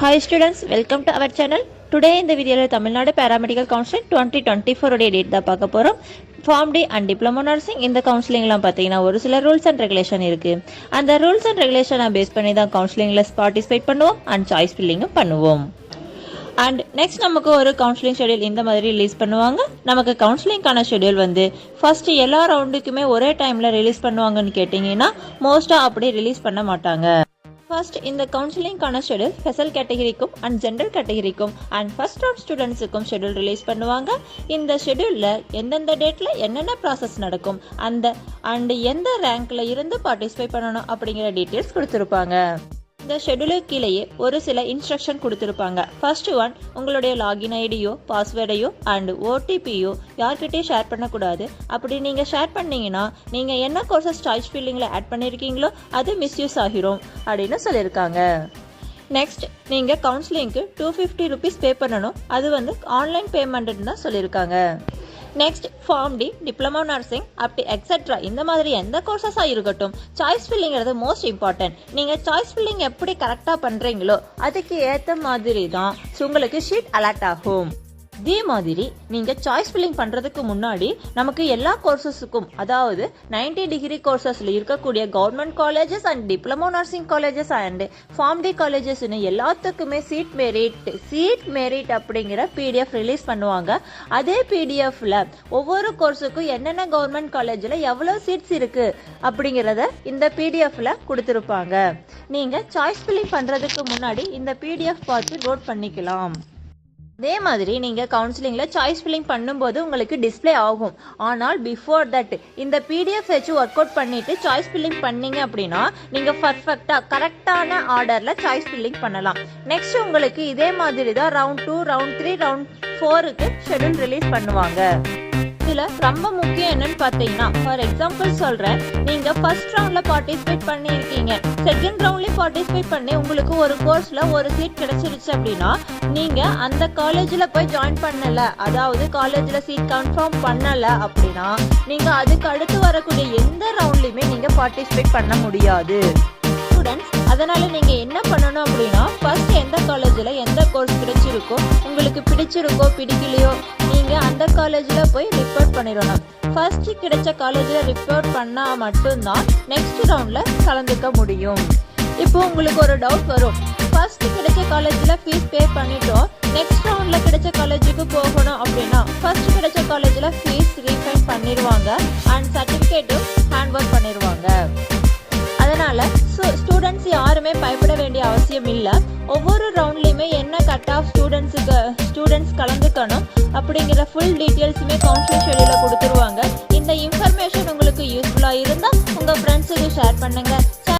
Hi students, welcome to our channel. Today in the video Tamil Nadu Paramedical Counseling 2024 உடைய date தான் பார்க்க போறோம். Form D and Diploma Nursing இந்த கவுன்சிலிங்லாம் பார்த்தீங்கன்னா ஒரு சில ரூல்ஸ் அண்ட் ரெகுலேஷன் இருக்கு. அந்த ரூல்ஸ் அண்ட் ரெகுலேஷனை பேஸ் பண்ணி தான் கவுன்சிலிங்ல பார்ட்டிசிபேட் பண்ணுவோம் அண்ட் சாய்ஸ் ஃபில்லிங்கும் பண்ணுவோம். அண்ட் நெக்ஸ்ட் நமக்கு ஒரு கவுன்சிலிங் ஷெடியூல் இந்த மாதிரி ரிலீஸ் பண்ணுவாங்க. நமக்கு கவுன்சிலிங்கான ஷெடியூல் வந்து ஃபர்ஸ்ட் எல்லா ரவுண்டுக்குமே ஒரே டைம்ல ரிலீஸ் பண்ணுவாங்கன்னு கேட்டிங்கன்னா மோஸ்டா அப்படி ரிலீஸ் பண்ண மாட்டாங்க. ஃபர்ஸ்ட் இந்த கவுன்சிலிங்கான ஷெடியூல் ஸ்பெஷல் கேட்டகரிக்கும் அண்ட் ஜென்ரல் கேட்டகரிக்கும் அண்ட் ஃபர்ஸ்ட் ரவுண்ட் ஸ்டூடெண்ட்ஸுக்கும் ஷெடியூல் ரிலீஸ் பண்ணுவாங்க. இந்த ஷெடியூலில் எந்தெந்த டேட்டில் என்னென்ன ப்ராசஸ் நடக்கும் அண்ட் எந்த ரேங்க்ல இருந்து பார்ட்டிசிபேட் பண்ணணும் அப்படிங்கிற டீட்டெயில்ஸ் கொடுத்துருப்பாங்க. இந்த ஷெடியூலுக்கு கீழேயே ஒரு சில இன்ஸ்ட்ரக்ஷன் கொடுத்துருப்பாங்க. ஃபர்ஸ்ட் ஒன், உங்களுடைய லாகின் ஐடியோ பாஸ்வேர்டையோ அண்ட் ஓடிபியோ யார்கிட்டயும் ஷேர் பண்ணக்கூடாது. அப்படி நீங்கள் ஷேர் பண்ணீங்கன்னா நீங்கள் என்ன கோர்சஸ் சாய்ஸ் ஃபில்லிங்கில் ஆட் பண்ணியிருக்கீங்களோ அது மிஸ்யூஸ் ஆகிரும் அப்படின்னு சொல்லியிருக்காங்க. நெக்ஸ்ட், நீங்கள் கவுன்சிலிங்க்கு 250 rupees பே பண்ணணும். அது வந்து ஆன்லைன் பேமெண்ட்னு தான் சொல்லியிருக்காங்க. Next, Pharm D, diploma nursing அப்படி எக்ஸெட்ரா இந்த மாதிரி எந்த கோர்சஸாக இருக்கட்டும் சாய்ஸ் ஃபில்லிங்கிறது மோஸ்ட் இம்பார்ட்டன்ட். நீங்கள் சாய்ஸ் ஃபில்லிங் எப்படி கரெக்டாக பண்ணுறீங்களோ அதுக்கு ஏற்ற மாதிரி தான் உங்களுக்கு ஷீட் அலாட் ஆகும். இதே மாதிரி நீங்க சாய்ஸ் ஃபில்லிங் பண்றதுக்கு முன்னாடி நமக்கு எல்லா கோர்சஸுக்கும், அதாவது 90 டிகிரி கோர்சஸ்ல இருக்கக்கூடிய government colleges and diploma nursing colleges and Pharm D colleges எல்லாத்துக்குமே சீட் மெரிட் அப்படிங்கிற PDF ரிலீஸ் பண்ணுவாங்க. அதே PDFல ஒவ்வொரு கோர்ஸுக்கும் என்னென்ன கவர்மெண்ட் காலேஜ்ல எவ்வளவு சீட்ஸ் இருக்கு அப்படிங்கறத இந்த PDFல கொடுத்திருப்பாங்க. நீங்க சாய்ஸ் ஃபில்லிங் பண்றதுக்கு முன்னாடி இந்த PDF பார்த்து நோட் பண்ணிக்கலாம். அதே மாதிரி நீங்க கவுன்சிலிங்ல சாய்ஸ் ஃபில்லிங் பண்ணும்போது உங்களுக்கு டிஸ்பிளே ஆகும். ஆனால் பிஃபோர் தட் இந்த PDF வச்சு ஒர்க் அவுட் பண்ணிட்டு சாய்ஸ் ஃபில்லிங் பண்ணீங்க அப்படின்னா நீங்க பர்ஃபெக்டா கரெக்டான ஆர்டர்ல சாய்ஸ் ஃபில்லிங் பண்ணலாம். நெக்ஸ்ட் உங்களுக்கு இதே மாதிரி தான் ரவுண்ட் 2, ரவுண்ட் 3, ரவுண்ட் 4க்கு ஷெட்யூல் ரிலீஸ் பண்ணுவாங்க. இதுல ரொம்ப முக்கியம் என்னன்னு பாத்தீங்கன்னா, ஃபார் எக்ஸாம்பிள் சொல்றேன், நீங்க ஃபர்ஸ்ட் ரவுண்ட்ல பார்ட்டிசிபேட் பண்ணிருக்கீங்க, செகண்ட் ரவுண்ட்லயும் பார்ட்டிசிபேட் பண்ணி உங்களுக்கு ஒரு கோர்ஸ்ல ஒரு சீட் கிடைச்சிருச்சு அப்படின்னா நீங்க அந்த காலேஜ்ல போய் ஜாயின் பண்ணல, அதாவது காலேஜ்ல சீட் கன்ஃபார்ம் பண்ணல அப்படின்னா நீங்க அதுக்கு அடுத்து வரக்கூடிய எந்த ரவுண்ட்லயுமே நீங்க பார்ட்டிசிபேட் பண்ண முடியாது. ஸ்டூடெண்ட்ஸ், அதனால நீங்க என்ன பண்ணணும் அப்படின்னா, ஃபர்ஸ்ட் எந்த காலேஜ்ல எந்த கோர்ஸ் கிடைச்சிருக்கோ, உங்களுக்கு பிடிச்சிருக்கோ பிடிக்கலையோ நீங்க அந்த காலேஜ்ல போய் ரிப்போர்ட் பண்ணிடணும். ஃபர்ஸ்ட் கிடைச்ச காலேஜ்ல ரிப்போர்ட் பண்ணா மட்டும்தான் நெக்ஸ்ட் ரவுண்ட்ல கலந்துக்க முடியும். இப்போ உங்களுக்கு ஒரு டவுட் வரும், ஃபர்ஸ்ட் கிடைச்ச காலேஜ்ல ஃபீஸ் பே பண்ணிட்டோம், நெக்ஸ்ட் ரவுண்ட்ல கிடைச்ச காலேஜுக்கு போகணும் அப்படின்னா ஃபர்ஸ்ட் கிடைச்ச காலேஜ்ல ஃபீஸ் ரீஃபண்ட் பண்ணிடுவாங்க அண்ட் சர்டிபிகேட்டும் ஹேண்ட் ஓவர் பண்ணிடுவாங்க. அதனால ஸ்டூடெண்ட்ஸ் யாருமே பயப்பட வேண்டிய அவசியம் இல்லை. ஒவ்வொரு ரவுண்ட்லயுமே என்ன கட் ஆஃப் ஸ்டூடெண்ட்ஸ் கலந்துக்கணும் அப்படிங்கிற ஃபுல் டீட்டெயில்ஸுமே கவுன்சிலிங் ஷெடியூல கொடுத்துருவாங்க. இந்த இன்ஃபர்மேஷன் உங்களுக்கு யூஸ்ஃபுல்லா இருந்தா உங்க ஃப்ரெண்ட்ஸுக்கு ஷேர் பண்ணுங்க.